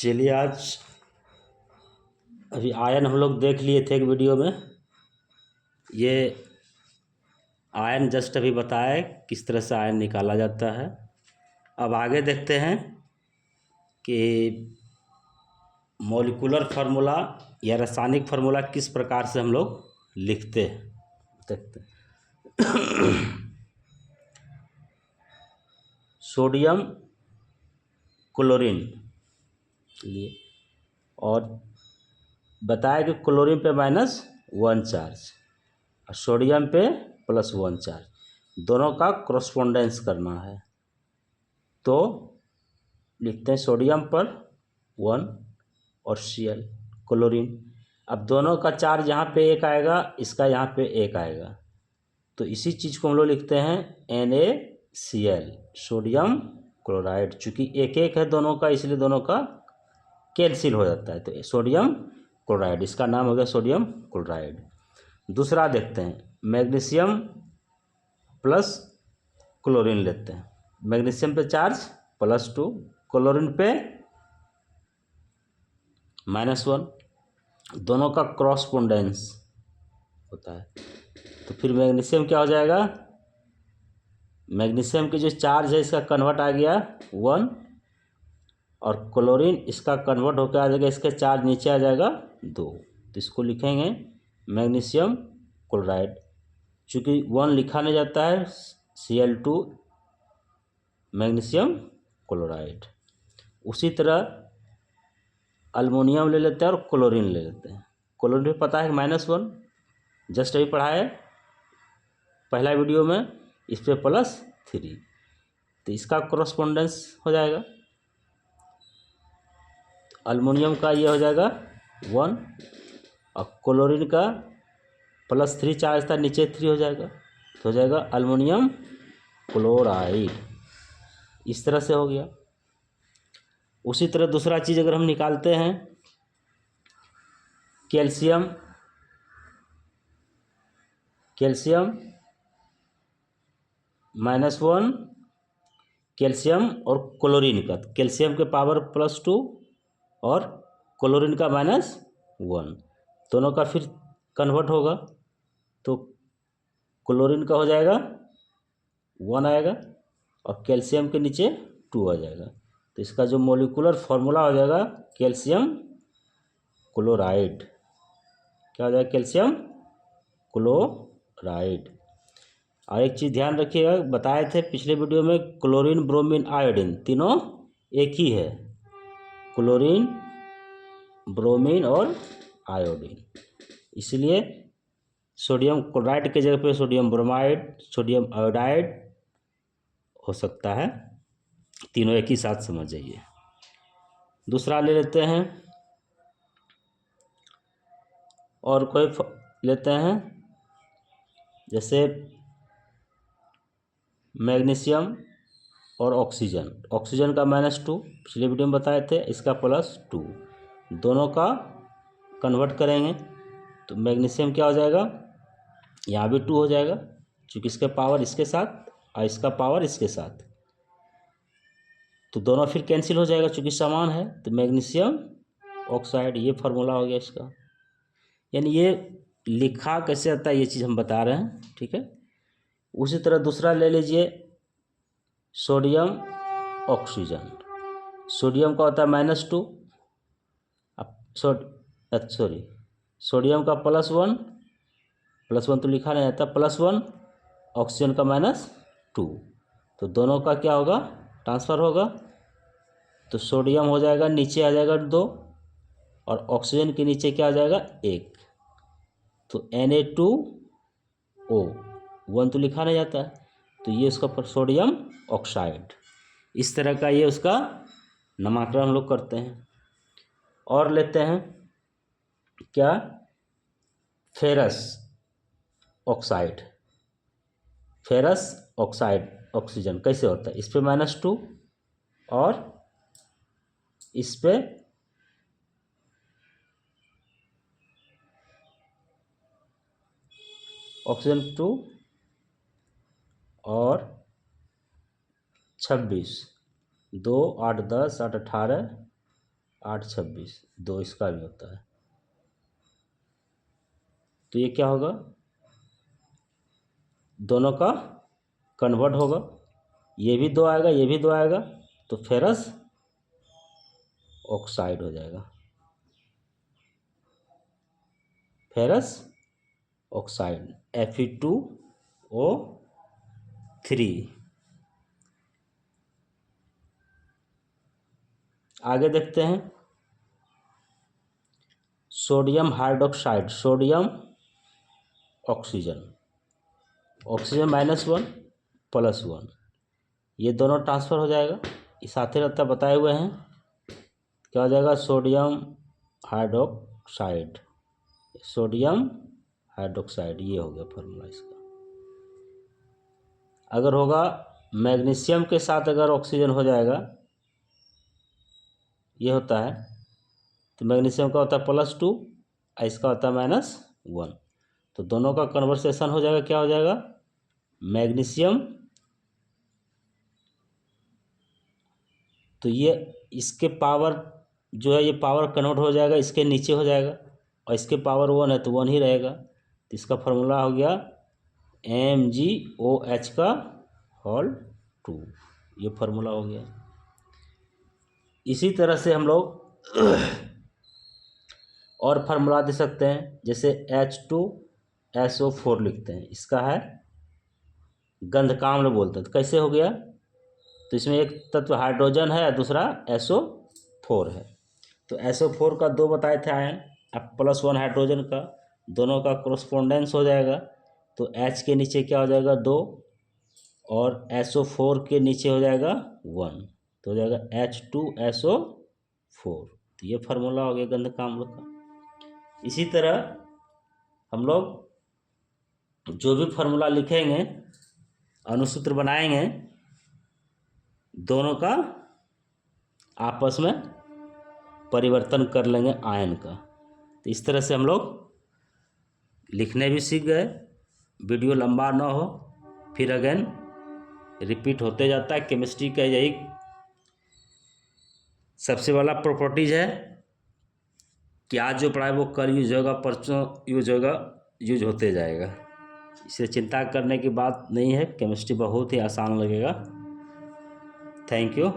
चलिए आज अभी आयन हम लोग देख लिए थे एक वीडियो में। ये आयन जस्ट अभी बताया किस तरह से आयन निकाला जाता है। अब आगे देखते हैं कि मॉलिक्यूलर फार्मूला या रासायनिक फार्मूला किस प्रकार से हम लोग लिखते हैं, देखते हैं। सोडियम क्लोरीन लिए और बताया कि क्लोरीन पे -1 चार्ज और सोडियम पे +1 चार्ज, दोनों का क्रॉसपोंडेंस करना है। तो लिखते हैं सोडियम पर 1 और Cl क्लोरीन। अब दोनों का चार्ज यहाँ पे 1 आएगा, इसका यहाँ पे 1 आएगा, तो इसी चीज़ को हम लोग लिखते हैं NaCl सोडियम क्लोराइड। चूँकि 1-1 है दोनों का, इसलिए दोनों का कैंसिल हो जाता है, तो सोडियम क्लोराइड, इसका नाम हो गया सोडियम क्लोराइड। दूसरा देखते हैं, मैग्नीशियम प्लस क्लोरीन लेते हैं। मैग्नीशियम पे चार्ज +2, क्लोरीन पे -1, दोनों का क्रॉसपोंडेंस होता है। तो फिर मैग्नीशियम क्या हो जाएगा, मैग्नीशियम की जो चार्ज है इसका कन्वर्ट आ गया 1 और क्लोरीन इसका कन्वर्ट होकर आ जाएगा, इसका चार्ज नीचे आ जाएगा 2, तो इसको लिखेंगे मैग्नीशियम क्लोराइड। चूँकि 1 लिखा नहीं जाता है, Cl2 मैग्नीशियम क्लोराइड। उसी तरह अल्मोनियम ले लेते हैं और क्लोरीन ले लेते हैं। क्लोरीन भी पता है -1, जस्ट अभी पढ़ा है पहला वीडियो में, इस पर +3, तो इसका क्रॉसपोंडेंस हो जाएगा। अल्मोनियम का ये हो जाएगा 1 और क्लोरीन का +3 चार्ज था, नीचे 3 हो जाएगा, तो हो जाएगा अल्मोनियम क्लोराइड। इस तरह से हो गया। उसी तरह दूसरा चीज़ अगर हम निकालते हैं, कैल्शियम -1 कैल्शियम और क्लोरीन का, कैल्शियम के पावर +2 और क्लोरीन का -1, दोनों का फिर कन्वर्ट होगा, तो क्लोरीन का हो जाएगा 1 आएगा और कैल्शियम के नीचे 2 आ जाएगा, तो इसका जो मॉलिक्यूलर फार्मूला हो जाएगा कैल्शियम क्लोराइड। क्या हो जाएगा, कैल्शियम क्लोराइड। और एक चीज़ ध्यान रखिएगा, बताए थे पिछले वीडियो में, क्लोरीन ब्रोमीन आयोडीन तीनों एक ही है, क्लोरीन ब्रोमीन और आयोडीन, इसलिए सोडियम क्लोराइड के जगह पे सोडियम ब्रोमाइड, सोडियम आयोडाइड हो सकता है, तीनों एक ही साथ समझ जाइए। दूसरा ले लेते हैं, और कोई लेते हैं, जैसे मैग्नीशियम और ऑक्सीजन। ऑक्सीजन का -2 पिछले वीडियो में बताए थे, इसका +2, दोनों का कन्वर्ट करेंगे, तो मैग्नीशियम क्या हो जाएगा, यहाँ भी 2 हो जाएगा, क्योंकि इसका पावर इसके साथ और इसका पावर इसके साथ, तो दोनों फिर कैंसिल हो जाएगा चूँकि समान है, तो मैग्नीशियम ऑक्साइड, ये फार्मूला हो गया इसका। यानी ये लिखा कैसे आता है ये चीज़ हम बता रहे हैं, ठीक है। उसी तरह दूसरा ले लीजिए, सोडियम ऑक्सीजन। सोडियम का होता है -2, अब सॉरी सोडियम का +1 तो लिखा नहीं आता, +1, ऑक्सीजन का -2, तो दोनों का क्या होगा, ट्रांसफ़र होगा, तो सोडियम हो जाएगा नीचे आ जाएगा 2 और ऑक्सीजन के नीचे क्या आ जाएगा 1, तो Na2O, 1 तो लिखा नहीं जाता है, तो ये उसका सोडियम ऑक्साइड। इस तरह का ये उसका नामकरण हम लोग करते हैं। और लेते हैं क्या, ferrous oxide. Ferrous oxide oxygen कैसे होता है, इस पे -2 और इस पे ऑक्सीजन 2 और 26, 2 8 10 8 18 8 26 2 इसका भी होता है। तो ये क्या होगा, दोनों का कन्वर्ट होगा, ये भी 2 आएगा, ये भी 2 आएगा, तो फेरस ऑक्साइड हो जाएगा, फेरस ऑक्साइड Fe2O3। आगे देखते हैं, sodium hydroxide, sodium oxygen, oxygen -1 +1, ये दोनों ट्रांसफ़र हो जाएगा, ये साथ ही रहता बताए हुए हैं। क्या हो जाएगा, सोडियम हाइड्रोक्साइड, सोडियम हाइड्रोक्साइड, ये हो गया फॉर्मूला इसका। अगर होगा मैग्नीशियम के साथ अगर ऑक्सीजन हो जाएगा, ये होता है, तो मैग्नीशियम का होता है +2 और इसका होता है -1, तो दोनों का कन्वर्सेशन हो जाएगा, क्या हो जाएगा, मैग्नीशियम, तो ये इसके पावर जो है, ये पावर कन्वर्ट हो जाएगा, इसके नीचे हो जाएगा, और इसके पावर 1 है तो 1 ही रहेगा, तो इसका फॉर्मूला हो गया MgOH2, ये फार्मूला हो गया। इसी तरह से हम लोग और फार्मूला दे सकते हैं, जैसे H2SO4 लिखते हैं, इसका है गंधकाम्ल बोलते हैं, तो कैसे हो गया, तो इसमें एक तत्व हाइड्रोजन है, दूसरा SO4 है, तो SO4 का 2 बताए थे आयन, अब +1 हाइड्रोजन का, दोनों का कोरस्पोंडेंस हो जाएगा, तो H के नीचे क्या हो जाएगा 2 और SO4 के नीचे हो जाएगा 1, तो हो जाएगा H2SO4, तो ये फार्मूला हो गया गंधकाम्ल का। इसी तरह हम लोग जो भी फार्मूला लिखेंगे, अनुसूत्र बनाएंगे, दोनों का आपस में परिवर्तन कर लेंगे आयन का, तो इस तरह से हम लोग लिखने भी सीख गए। वीडियो लंबा ना हो, फिर अगेन रिपीट होते जाता है। केमिस्ट्री का यही सबसे बड़ा प्रॉपर्टीज है कि आज जो पढ़ाए वो कल यूज होगा, परसों यूज होगा, यूज होते जाएगा, इससे चिंता करने की बात नहीं है। केमिस्ट्री बहुत ही आसान लगेगा। Thank you.